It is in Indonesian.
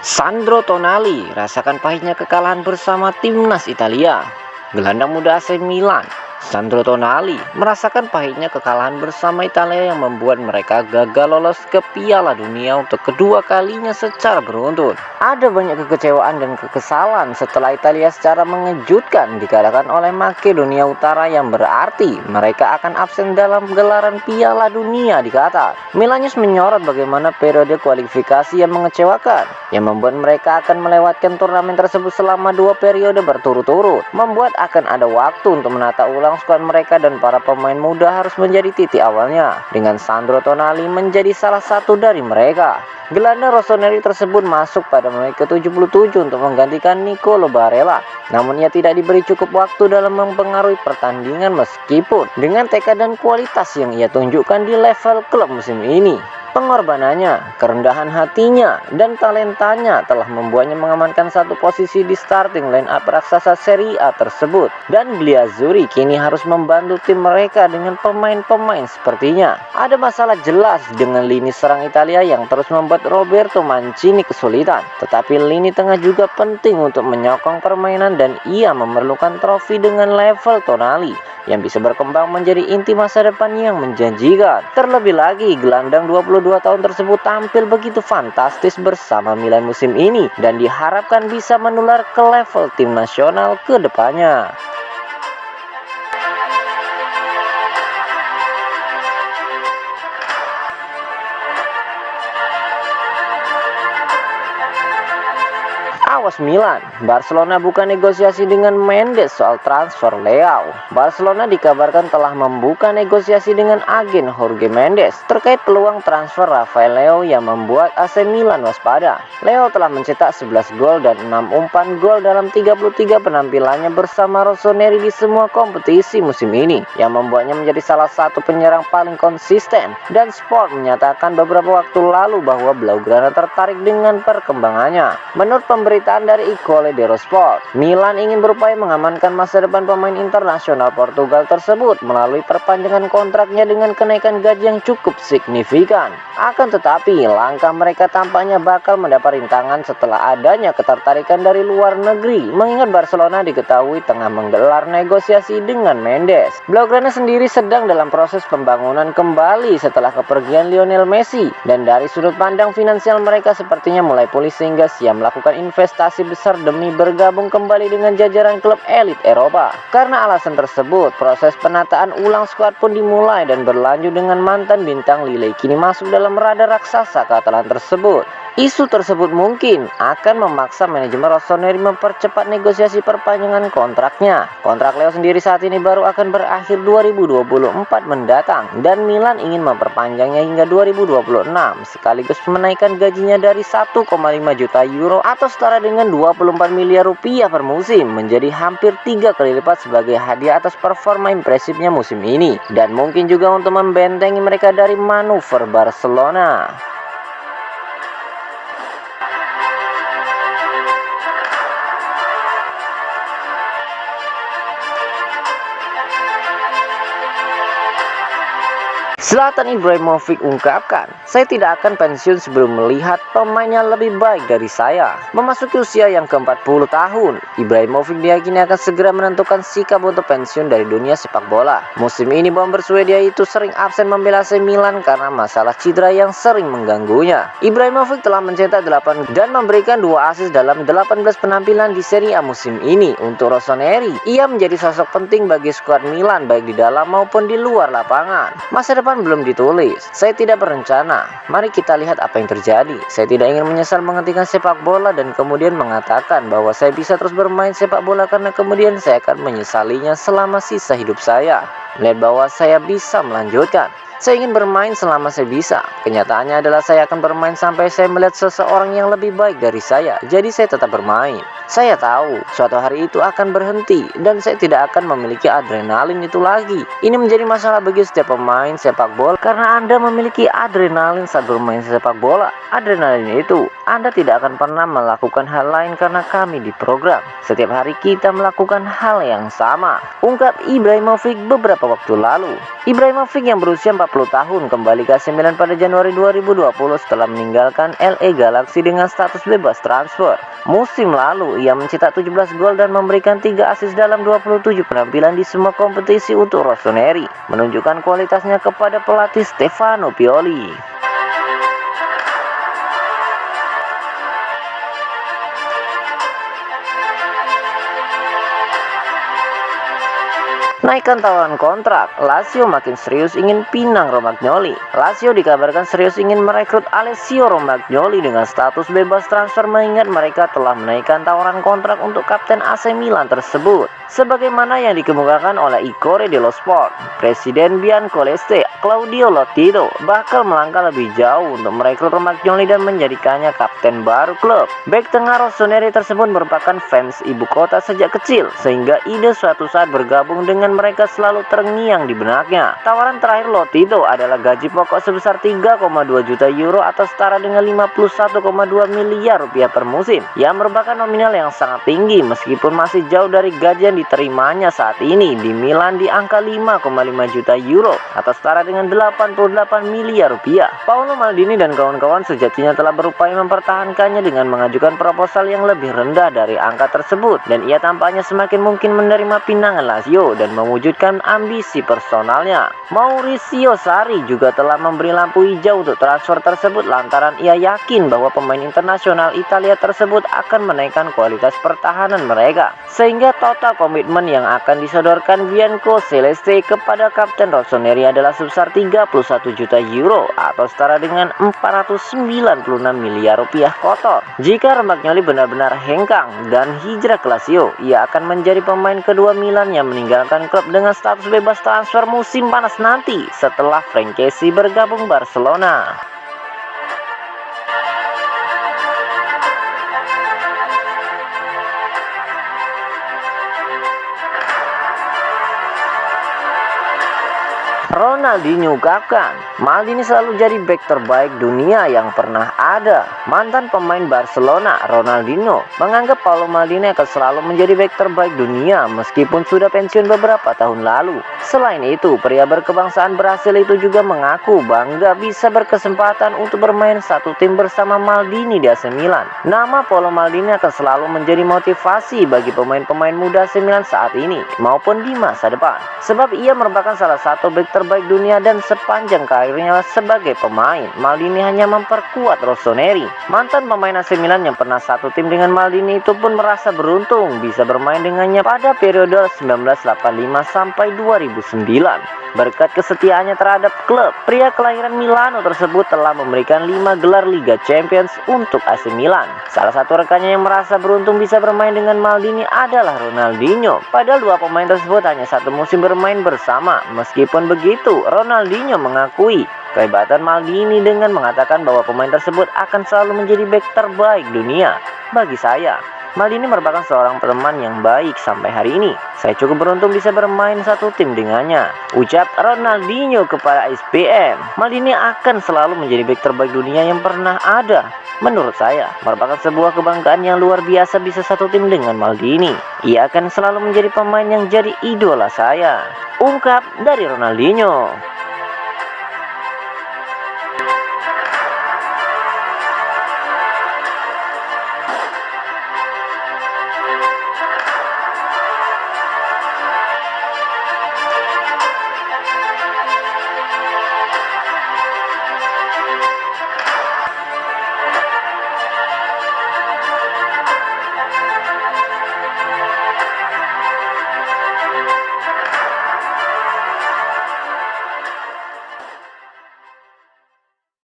Sandro Tonali rasakan pahitnya kekalahan bersama timnas Italia. Gelandang muda AC Milan, Sandro Tonali merasakan pahitnya kekalahan bersama Italia yang membuat mereka gagal lolos ke Piala Dunia untuk kedua kalinya secara beruntun. Ada banyak kekecewaan dan kekesalan setelah Italia secara mengejutkan dikalahkan oleh Makedonia Utara, yang berarti mereka akan absen dalam gelaran Piala Dunia di Qatar. Milanius menyorot bagaimana periode kualifikasi yang mengecewakan, yang membuat mereka akan melewatkan turnamen tersebut selama 2 periode berturut-turut, membuat akan ada waktu untuk menata ulang skuad mereka, dan para pemain muda harus menjadi titik awalnya, dengan Sandro Tonali menjadi salah satu dari mereka. Gelandang Rossoneri tersebut masuk pada menit ke-77 untuk menggantikan Nicolo Barella. Namun ia tidak diberi cukup waktu dalam mempengaruhi pertandingan meskipun dengan tekad dan kualitas yang ia tunjukkan di level klub musim ini. Pengorbanannya, kerendahan hatinya, dan talentanya telah membuatnya mengamankan satu posisi di starting line up raksasa Serie A tersebut. Dan Bliazzurri kini harus membantu tim mereka dengan pemain-pemain sepertinya. Ada masalah jelas dengan lini serang Italia yang terus membuat Roberto Mancini kesulitan. Tetapi lini tengah juga penting untuk menyokong permainan, dan ia memerlukan trofi dengan level Tonali yang bisa berkembang menjadi inti masa depan yang menjanjikan. Terlebih lagi, gelandang 22 tahun tersebut tampil begitu fantastis bersama Milan musim ini, dan diharapkan bisa menular ke level tim nasional ke depannya. Awas Milan, Barcelona buka negosiasi dengan Mendes soal transfer Leao. Barcelona dikabarkan telah membuka negosiasi dengan agen Jorge Mendes terkait peluang transfer Rafael Leao, yang membuat AC Milan waspada. Leao telah mencetak 11 gol dan 6 umpan gol dalam 33 penampilannya bersama Rossoneri di semua kompetisi musim ini, yang membuatnya menjadi salah satu penyerang paling konsisten. Dan Sport menyatakan beberapa waktu lalu bahwa Blaugrana tertarik dengan perkembangannya. Menurut pemberitaan dari Icole dello Sport, Milan ingin berupaya mengamankan masa depan pemain internasional Portugal tersebut melalui perpanjangan kontraknya dengan kenaikan gaji yang cukup signifikan. Akan tetapi, langkah mereka tampaknya bakal mendapat rintangan setelah adanya ketertarikan dari luar negeri, mengingat Barcelona diketahui tengah menggelar negosiasi dengan Mendes. Blaugrana sendiri sedang dalam proses pembangunan kembali setelah kepergian Lionel Messi, dan dari sudut pandang finansial mereka sepertinya mulai pulih sehingga siap melakukan investasi besar demi bergabung kembali dengan jajaran klub elit Eropa. Karena alasan tersebut, proses penataan ulang skuad pun dimulai dan berlanjut dengan mantan bintang Lille kini masuk dalam radar raksasa Katalan tersebut. Isu tersebut mungkin akan memaksa manajemen Rossoneri mempercepat negosiasi perpanjangan kontraknya. Kontrak Leo sendiri saat ini baru akan berakhir 2024 mendatang, dan Milan ingin memperpanjangnya hingga 2026 sekaligus menaikkan gajinya dari 1,5 juta euro atau setara dengan 24 miliar rupiah per musim menjadi hampir 3 kali lipat sebagai hadiah atas performa impresifnya musim ini, dan mungkin juga untuk membentengi mereka dari manuver Barcelona. Zlatan Ibrahimovic ungkapkan, "Saya tidak akan pensiun sebelum melihat pemainnya lebih baik dari saya." Memasuki usia yang ke-40 tahun, Ibrahimovic diyakini akan segera menentukan sikap untuk pensiun dari dunia sepak bola. Musim ini bomber Swedia itu sering absen membela AC Milan karena masalah cedera yang sering mengganggunya. Ibrahimovic telah mencetak 8 dan memberikan 2 assist dalam 18 penampilan di Serie A musim ini. Untuk Rossoneri, ia menjadi sosok penting bagi skuad Milan baik di dalam maupun di luar lapangan. Masa depan belum ditulis. Saya tidak berencana. Mari kita lihat apa yang terjadi. Saya tidak ingin menyesal menghentikan sepak bola dan kemudian mengatakan bahwa saya bisa terus bermain sepak bola karena kemudian saya akan menyesalinya selama sisa hidup saya. Melihat bahwa saya bisa melanjutkan. Saya ingin bermain selama saya bisa. Kenyataannya adalah saya akan bermain sampai saya melihat seseorang yang lebih baik dari saya. Jadi saya tetap bermain. Saya tahu suatu hari itu akan berhenti dan saya tidak akan memiliki adrenalin itu lagi. Ini menjadi masalah bagi setiap pemain sepak bola karena Anda memiliki adrenalin saat bermain sepak bola. Adrenalin itu Anda tidak akan pernah melakukan hal lain karena kami diprogram. Setiap hari kita melakukan hal yang sama. Ungkap Ibrahimovic beberapa waktu lalu. Ibrahimovic yang berusia 40 tahun kembali ke AC Milan pada Januari 2020 setelah meninggalkan LA Galaxy dengan status bebas transfer. Musim lalu ia mencetak 17 gol dan memberikan 3 assist dalam 27 penampilan di semua kompetisi untuk Rossoneri, menunjukkan kualitasnya kepada pelatih Stefano Pioli. Naikkan tawaran kontrak, Lazio makin serius ingin pinang Romagnoli. Lazio dikabarkan serius ingin merekrut Alessio Romagnoli dengan status bebas transfer mengingat mereka telah menaikkan tawaran kontrak untuk kapten AC Milan tersebut. Sebagaimana yang dikemukakan oleh I Corriere dello Sport, Presiden Biancoleste Claudio Lotito bakal melangkah lebih jauh untuk merekrut Romagnoli dan menjadikannya kapten baru klub. Bek tengah Rossoneri tersebut merupakan fans ibu kota sejak kecil, sehingga ide suatu saat bergabung dengan mereka selalu terngiang di benaknya. Tawaran terakhir Lotito adalah gaji pokok sebesar 3,2 juta euro atau setara dengan 51,2 miliar rupiah per musim, yang merupakan nominal yang sangat tinggi meskipun masih jauh dari gaji yang diterimanya saat ini di Milan di angka 5,5 juta euro atau setara dengan 88 miliar rupiah. Paolo Maldini dan kawan-kawan sejatinya telah berupaya mempertahankannya dengan mengajukan proposal yang lebih rendah dari angka tersebut, dan ia tampaknya semakin mungkin menerima pinangan Lazio dan mewujudkan ambisi personalnya. Maurizio Sarri juga telah memberi lampu hijau untuk transfer tersebut lantaran ia yakin bahwa pemain internasional Italia tersebut akan menaikkan kualitas pertahanan mereka, sehingga total komitmen yang akan disodorkan Bianco Celeste kepada kapten Rossoneri adalah sebesar 31 juta euro atau setara dengan 496 miliar rupiah kotor. Jika Romagnoli benar-benar hengkang dan hijrah ke Lazio, ia akan menjadi pemain kedua Milan yang meninggalkan klub dengan status bebas transfer musim panas nanti setelah Frank Kessie bergabung Barcelona. Ronaldinho ungkapkan, Maldini selalu jadi bek terbaik dunia yang pernah ada. Mantan pemain Barcelona, Ronaldinho, menganggap Paolo Maldini akan selalu menjadi bek terbaik dunia meskipun sudah pensiun beberapa tahun lalu. Selain itu, pria berkebangsaan Brasil itu juga mengaku bangga bisa berkesempatan untuk bermain satu tim bersama Maldini di AC Milan. Nama Paolo Maldini akan selalu menjadi motivasi bagi pemain-pemain muda AC Milan saat ini maupun di masa depan, sebab ia merupakan salah satu bek terbaik dunia dan sepanjang karirnya sebagai pemain, Maldini hanya memperkuat Rossoneri. Mantan pemain AC Milan yang pernah satu tim dengan Maldini itu pun merasa beruntung bisa bermain dengannya pada periode 1985 sampai 2009. Berkat kesetiaannya terhadap klub, pria kelahiran Milano tersebut telah memberikan 5 gelar Liga Champions untuk AC Milan. Salah satu rekannya yang merasa beruntung bisa bermain dengan Maldini adalah Ronaldinho. Padahal dua pemain tersebut hanya satu musim bermain bersama. Meskipun begitu, Ronaldinho mengakui kehebatan Maldini dengan mengatakan bahwa pemain tersebut akan selalu menjadi bek terbaik dunia. Bagi saya, Maldini merupakan seorang teman yang baik sampai hari ini. Saya cukup beruntung bisa bermain satu tim dengannya, ucap Ronaldinho kepada ESPN. Maldini akan selalu menjadi bek terbaik dunia yang pernah ada. Menurut saya, merupakan sebuah kebanggaan yang luar biasa bisa satu tim dengan Maldini. Ia akan selalu menjadi pemain yang jadi idola saya, ungkap dari Ronaldinho.